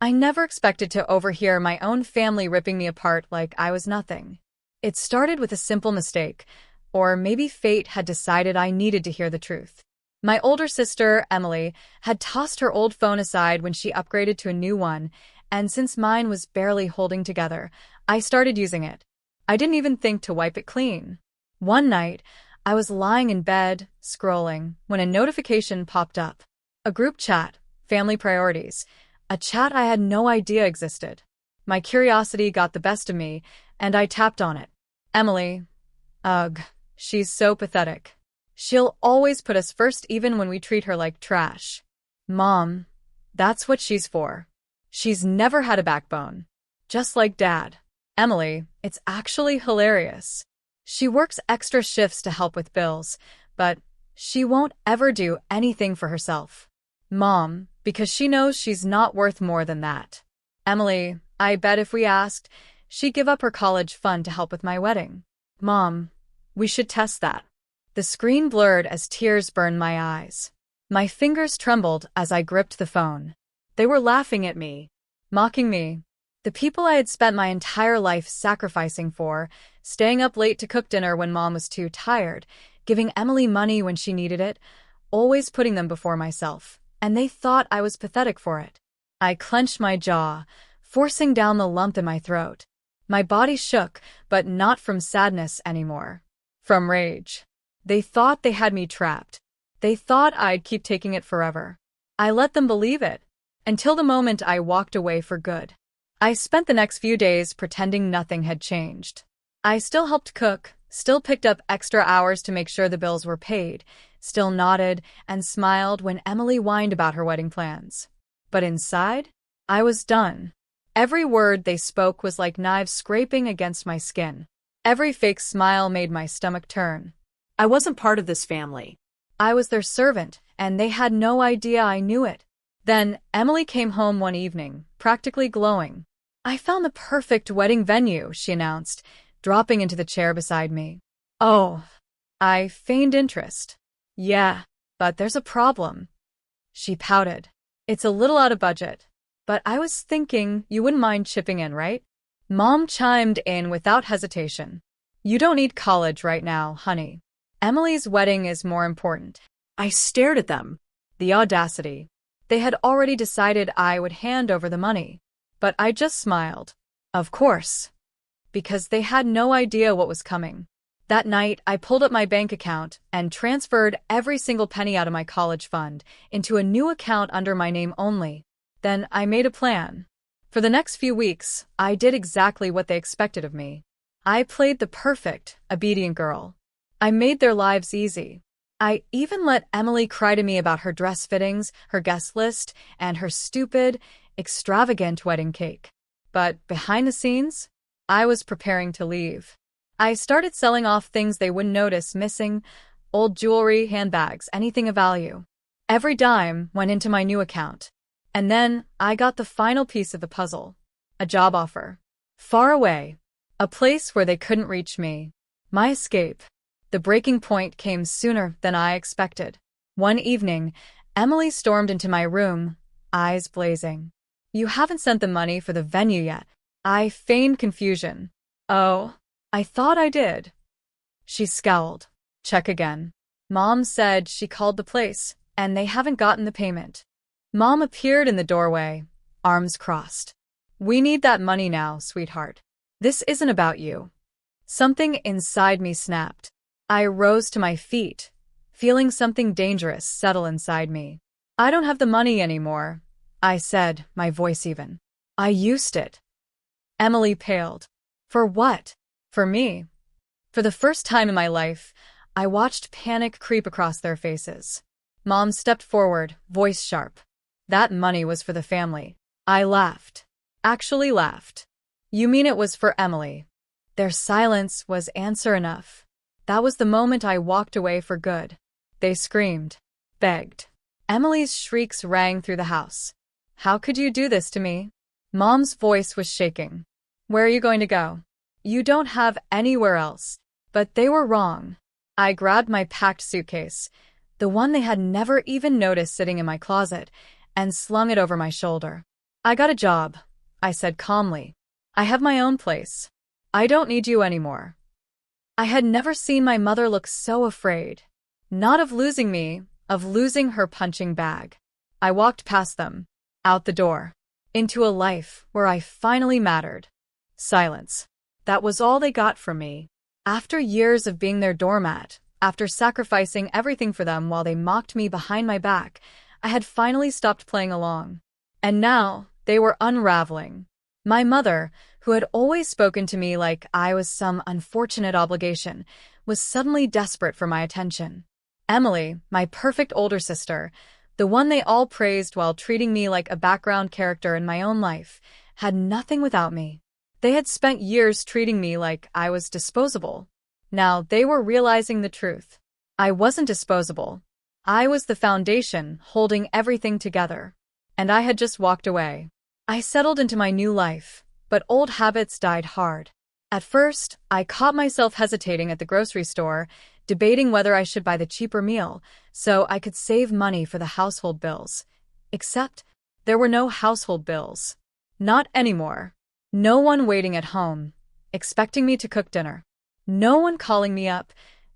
I never expected to overhear my own family ripping me apart like I was nothing. It started with a simple mistake, or maybe fate had decided I needed to hear the truth. My older sister, Emily, had tossed her old phone aside when she upgraded to a new one, and since mine was barely holding together, I started using it. I didn't even think to wipe it clean. One night, I was lying in bed, scrolling, when a notification popped up. A group chat, family priorities, a chat I had no idea existed. My curiosity got the best of me, and I tapped on it. Emily. Ugh, she's so pathetic. She'll always put us first even when we treat her like trash. Mom, that's what she's for. She's never had a backbone. Just like Dad. Emily, it's actually hilarious. She works extra shifts to help with bills, but she won't ever do anything for herself. Mom, because she knows she's not worth more than that. Emily, I bet if we asked, she'd give up her college fund to help with my wedding. Mom, we should test that. The screen blurred as tears burned my eyes. My fingers trembled as I gripped the phone. They were laughing at me, mocking me. The people I had spent my entire life sacrificing for, staying up late to cook dinner when Mom was too tired, giving Emily money when she needed it, always putting them before myself, and they thought I was pathetic for it. I clenched my jaw, forcing down the lump in my throat. My body shook, but not from sadness anymore. From rage. They thought they had me trapped. They thought I'd keep taking it forever. I let them believe it, until the moment I walked away for good. I spent the next few days pretending nothing had changed. I still helped cook, still picked up extra hours to make sure the bills were paid, still nodded and smiled when Emily whined about her wedding plans. But inside, I was done. Every word they spoke was like knives scraping against my skin. Every fake smile made my stomach turn. I wasn't part of this family. I was their servant, and they had no idea I knew it. Then Emily came home one evening, practically glowing. I found the perfect wedding venue, she announced, dropping into the chair beside me. Oh, I feigned interest. Yeah, but there's a problem. She pouted. It's a little out of budget. But I was thinking you wouldn't mind chipping in, right? Mom chimed in without hesitation. You don't need college right now, honey. Emily's wedding is more important. I stared at them. The audacity. They had already decided I would hand over the money. But I just smiled. Of course. Because they had no idea what was coming. That night, I pulled up my bank account and transferred every single penny out of my college fund into a new account under my name only. Then I made a plan. For the next few weeks, I did exactly what they expected of me. I played the perfect, obedient girl. I made their lives easy. I even let Emily cry to me about her dress fittings, her guest list, and her stupid, extravagant wedding cake. But behind the scenes, I was preparing to leave. I started selling off things they wouldn't notice missing, old jewelry, handbags, anything of value. Every dime went into my new account. And then I got the final piece of the puzzle. A job offer. Far away. A place where they couldn't reach me. My escape. The breaking point came sooner than I expected. One evening, Emily stormed into my room, eyes blazing. You haven't sent the money for the venue yet. I feigned confusion. Oh, I thought I did. She scowled. Check again. Mom said she called the place, and they haven't gotten the payment. Mom appeared in the doorway, arms crossed. We need that money now, sweetheart. This isn't about you. Something inside me snapped. I rose to my feet, feeling something dangerous settle inside me. I don't have the money anymore, I said, my voice even. I used it. Emily paled. For what? For me. For the first time in my life, I watched panic creep across their faces. Mom stepped forward, voice sharp. That money was for the family. I laughed. Actually laughed. You mean it was for Emily? Their silence was answer enough. That was the moment I walked away for good. They screamed, begged. Emily's shrieks rang through the house. How could you do this to me? Mom's voice was shaking. Where are you going to go? You don't have anywhere else. But they were wrong. I grabbed my packed suitcase, the one they had never even noticed sitting in my closet, and slung it over my shoulder. I got a job, I said calmly. I have my own place. I don't need you anymore. I had never seen my mother look so afraid. Not of losing me, of losing her punching bag. I walked past them, out the door, into a life where I finally mattered. Silence. That was all they got from me. After years of being their doormat, after sacrificing everything for them while they mocked me behind my back, I had finally stopped playing along. And now, they were unraveling. My mother, who had always spoken to me like I was some unfortunate obligation, was suddenly desperate for my attention. Emily, my perfect older sister, the one they all praised while treating me like a background character in my own life, had nothing without me. They had spent years treating me like I was disposable. Now they were realizing the truth. I wasn't disposable. I was the foundation holding everything together. And I had just walked away. I settled into my new life, but old habits died hard. At first, I caught myself hesitating at the grocery store, debating whether I should buy the cheaper meal so I could save money for the household bills. Except, there were no household bills. Not anymore. No one waiting at home, expecting me to cook dinner. No one calling me up,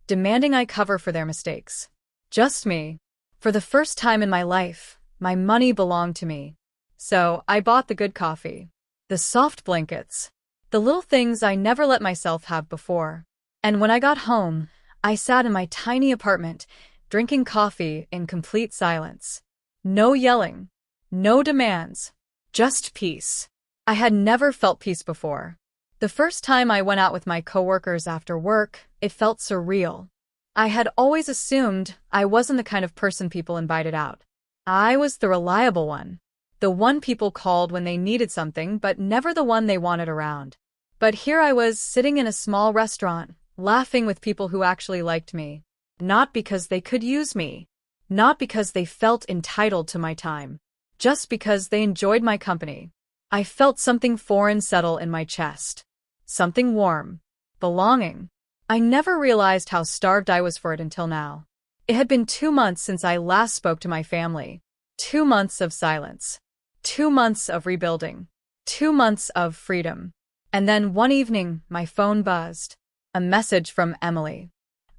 demanding I cover for their mistakes. Just me. For the first time in my life, my money belonged to me. So I bought the good coffee, the soft blankets, the little things I never let myself have before. And when I got home, I sat in my tiny apartment, drinking coffee in complete silence. No yelling, no demands, just peace. I had never felt peace before. The first time I went out with my coworkers after work, it felt surreal. I had always assumed I wasn't the kind of person people invited out. I was the reliable one. The one people called when they needed something, but never the one they wanted around. But here I was sitting in a small restaurant, laughing with people who actually liked me. Not because they could use me. Not because they felt entitled to my time. Just because they enjoyed my company. I felt something foreign settle in my chest. Something warm. Belonging. I never realized how starved I was for it until now. It had been 2 months since I last spoke to my family. 2 months of silence. 2 months of rebuilding. 2 months of freedom. And then one evening, my phone buzzed. A message from Emily.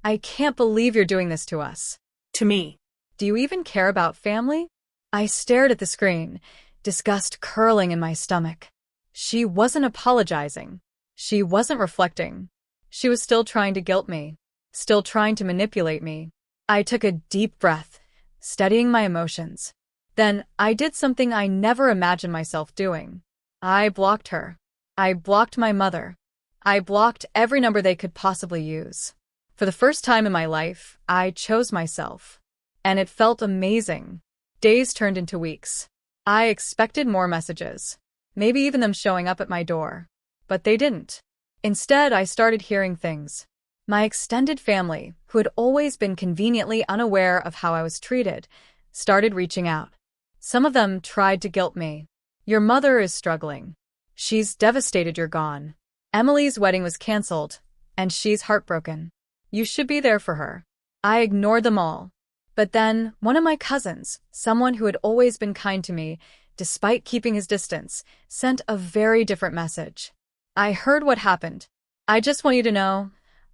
I can't believe you're doing this to us. To me. Do you even care about family? I stared at the screen, disgust curling in my stomach. She wasn't apologizing. She wasn't reflecting. She was still trying to guilt me. Still trying to manipulate me. I took a deep breath, steadying my emotions. Then I did something I never imagined myself doing. I blocked her. I blocked my mother. I blocked every number they could possibly use. For the first time in my life, I chose myself. And it felt amazing. Days turned into weeks. I expected more messages. Maybe even them showing up at my door. But they didn't. Instead, I started hearing things. My extended family, who had always been conveniently unaware of how I was treated, started reaching out. Some of them tried to guilt me. Your mother is struggling. She's devastated you're gone. Emily's wedding was canceled, and she's heartbroken. You should be there for her. I ignored them all. But then, one of my cousins, someone who had always been kind to me, despite keeping his distance, sent a very different message. I heard what happened. I just want you to know,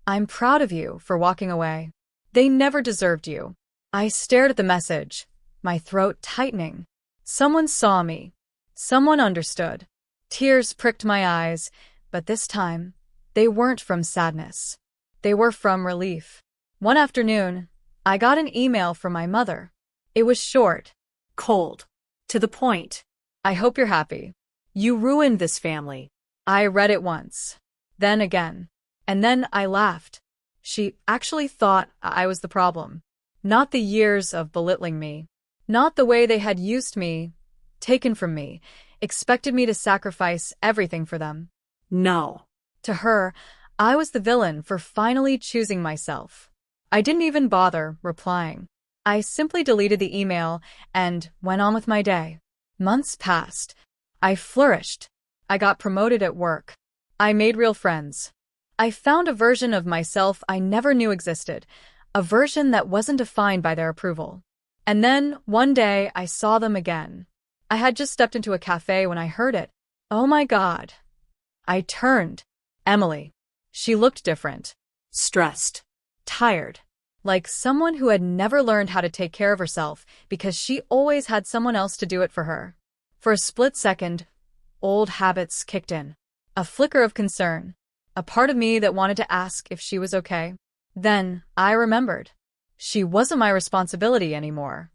I'm proud of you for walking away. They never deserved you. I stared at the message, my throat tightening. Someone saw me. Someone understood. Tears pricked my eyes, but this time, they weren't from sadness. They were from relief. One afternoon, I got an email from my mother. It was short. Cold. To the point. I hope you're happy. You ruined this family. I read it once. Then again. And then I laughed. She actually thought I was the problem. Not the years of belittling me. Not the way they had used me, taken from me, expected me to sacrifice everything for them. No. To her, I was the villain for finally choosing myself. I didn't even bother replying. I simply deleted the email and went on with my day. Months passed. I flourished. I got promoted at work. I made real friends. I found a version of myself I never knew existed, a version that wasn't defined by their approval. And then, one day, I saw them again. I had just stepped into a cafe when I heard it. Oh my God. I turned. Emily. She looked different. Stressed. Tired. Like someone who had never learned how to take care of herself because she always had someone else to do it for her. For a split second, old habits kicked in. A flicker of concern. A part of me that wanted to ask if she was okay. Then, I remembered. She wasn't my responsibility anymore.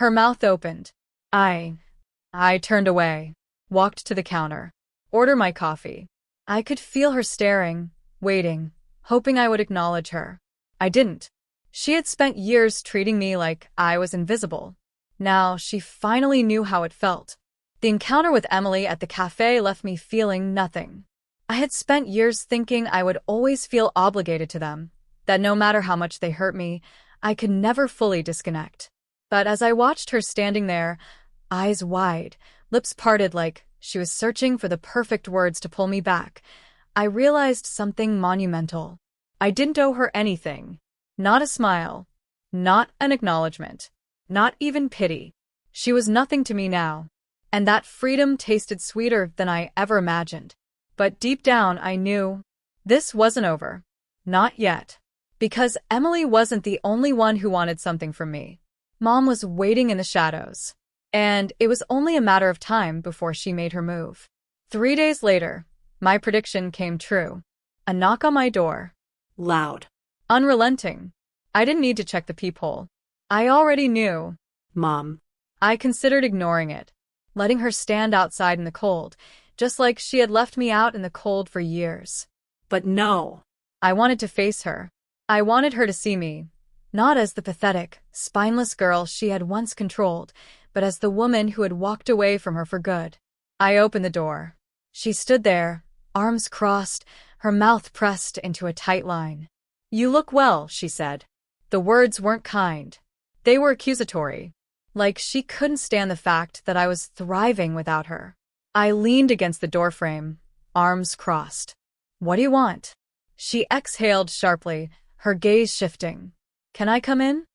Her mouth opened. I turned away, walked to the counter, ordered my coffee. I could feel her staring, waiting, hoping I would acknowledge her. I didn't. She had spent years treating me like I was invisible. Now, she finally knew how it felt. The encounter with Emily at the cafe left me feeling nothing. I had spent years thinking I would always feel obligated to them, that no matter how much they hurt me, I could never fully disconnect. But as I watched her standing there, eyes wide, lips parted like she was searching for the perfect words to pull me back, I realized something monumental. I didn't owe her anything. Not a smile. Not an acknowledgement. Not even pity. She was nothing to me now. And that freedom tasted sweeter than I ever imagined. But deep down I knew this wasn't over. Not yet. Because Emily wasn't the only one who wanted something from me. Mom was waiting in the shadows. And it was only a matter of time before she made her move. 3 days later, my prediction came true. A knock on my door. Loud. Unrelenting. I didn't need to check the peephole. I already knew. Mom. I considered ignoring it, letting her stand outside in the cold, just like she had left me out in the cold for years. But no. I wanted to face her. I wanted her to see me, not as the pathetic, spineless girl she had once controlled, but as the woman who had walked away from her for good. I opened the door. She stood there, arms crossed, her mouth pressed into a tight line. "You look well," she said. The words weren't kind. They were accusatory. Like she couldn't stand the fact that I was thriving without her. I leaned against the doorframe, arms crossed. "What do you want?" She exhaled sharply, her gaze shifting. "Can I come in?"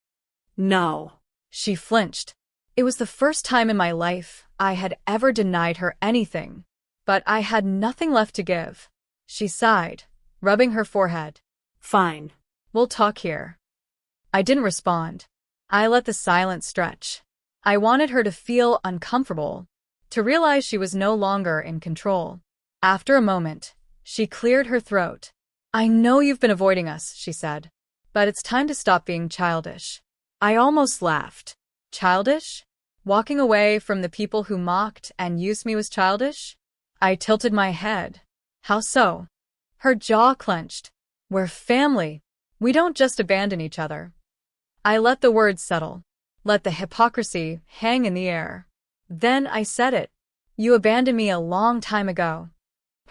No. She flinched. It was the first time in my life I had ever denied her anything. But I had nothing left to give. She sighed, rubbing her forehead. Fine. "We'll talk here." I didn't respond. I let the silence stretch. I wanted her to feel uncomfortable, to realize she was no longer in control. After a moment, she cleared her throat. "I know you've been avoiding us," she said. "But it's time to stop being childish." I almost laughed. Childish? Walking away from the people who mocked and used me was childish? I tilted my head. "How so?" Her jaw clenched. "We're family. We don't just abandon each other." I let the words settle. Let the hypocrisy hang in the air. Then I said it. "You abandoned me a long time ago."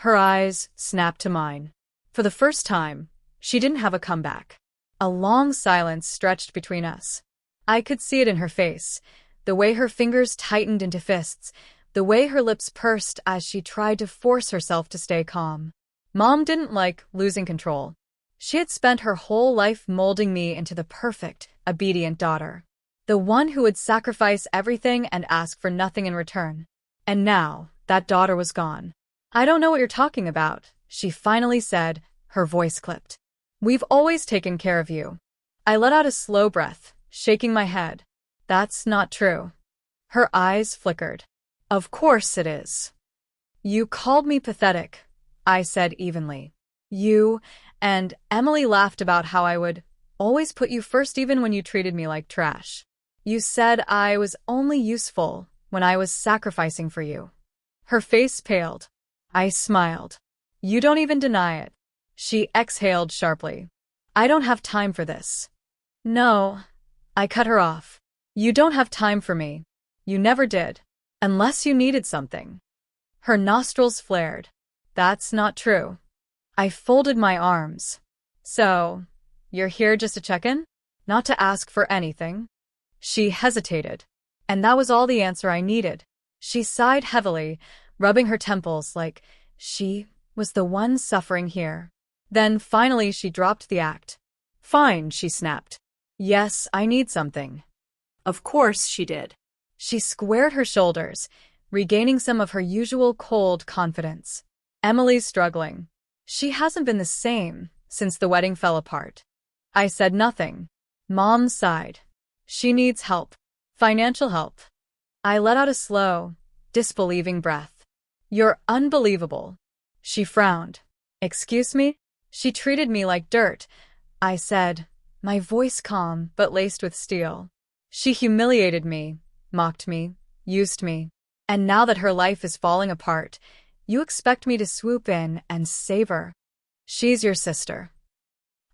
Her eyes snapped to mine. For the first time, she didn't have a comeback. A long silence stretched between us. I could see it in her face, the way her fingers tightened into fists, the way her lips pursed as she tried to force herself to stay calm. Mom didn't like losing control. She had spent her whole life molding me into the perfect, obedient daughter. The one who would sacrifice everything and ask for nothing in return. And now, that daughter was gone. "I don't know what you're talking about," she finally said, her voice clipped. "We've always taken care of you." I let out a slow breath, shaking my head. "That's not true." Her eyes flickered. "Of course it is." "You called me pathetic," I said evenly. "You," and Emily laughed about how I would always put you first even when you treated me like trash. "You said I was only useful when I was sacrificing for you." Her face paled. I smiled. "You don't even deny it." She exhaled sharply. "I don't have time for this." "No." I cut her off. "You don't have time for me. You never did. Unless you needed something." Her nostrils flared. "That's not true." I folded my arms. "So, you're here just to check in? Not to ask for anything?" She hesitated. And that was all the answer I needed. She sighed heavily, rubbing her temples like she was the one suffering here. Then finally she dropped the act. "Fine," she snapped. "Yes, I need something." Of course she did. She squared her shoulders, regaining some of her usual cold confidence. Emily's struggling. She hasn't been the same since the wedding fell apart. I said nothing. Mom sighed. She needs help. Financial help. I let out a slow, disbelieving breath. You're unbelievable. She frowned. Excuse me? She treated me like dirt, I said, my voice calm but laced with steel. She humiliated me, mocked me, used me. And now that her life is falling apart, you expect me to swoop in and save her. She's your sister.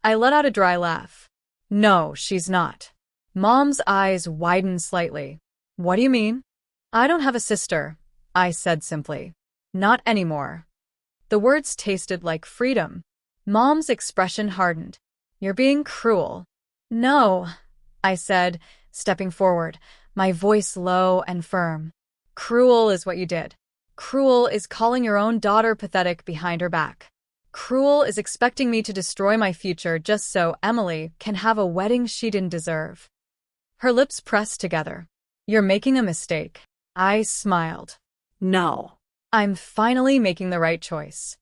I let out a dry laugh. No, she's not. Mom's eyes widened slightly. What do you mean? I don't have a sister, I said simply. Not anymore. The words tasted like freedom. Mom's expression hardened. You're being cruel. No, I said, stepping forward, my voice low and firm. Cruel is what you did. Cruel is calling your own daughter pathetic behind her back. Cruel is expecting me to destroy my future just so Emily can have a wedding she didn't deserve. Her lips pressed together. You're making a mistake. I smiled. No. I'm finally making the right choice.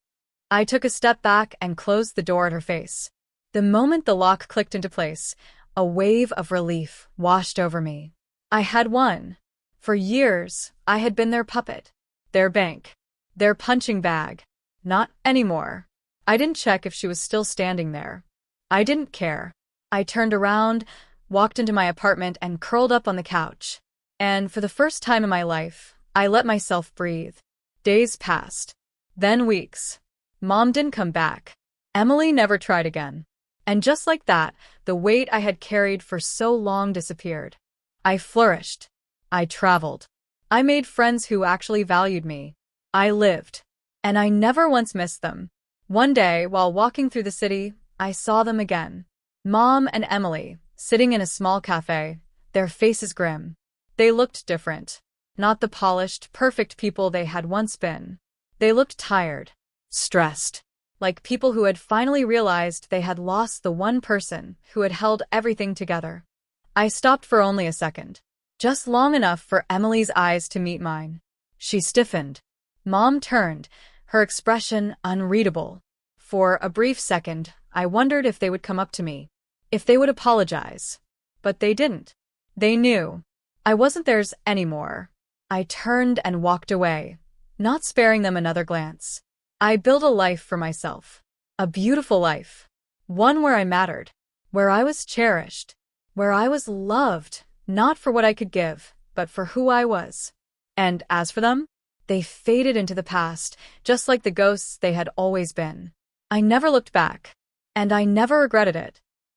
I took a step back and closed the door at her face. The moment the lock clicked into place, a wave of relief washed over me. I had won. For years, I had been their puppet, their bank, their punching bag. Not anymore. I didn't check if she was still standing there. I didn't care. I turned around, walked into my apartment, and curled up on the couch. And for the first time in my life, I let myself breathe. Days passed. Then weeks. Mom didn't come back. Emily never tried again. And just like that, the weight I had carried for so long disappeared. I flourished. I traveled. I made friends who actually valued me. I lived. And I never once missed them. One day, while walking through the city, I saw them again. Mom and Emily, sitting in a small cafe, their faces grim. They looked different. Not the polished, perfect people they had once been. They looked tired, stressed, like people who had finally realized they had lost the one person who had held everything together. I stopped for only a second, just long enough for Emily's eyes to meet mine. She stiffened. Mom turned, her expression unreadable. For a brief second, I wondered if they would come up to me, if they would apologize. But they didn't. They knew. I wasn't theirs anymore. I turned and walked away, not sparing them another glance. I built a life for myself. A beautiful life. One where I mattered. Where I was cherished. Where I was loved, not for what I could give, but for who I was. And as for them, they faded into the past, just like the ghosts they had always been. I never looked back. And I never regretted it.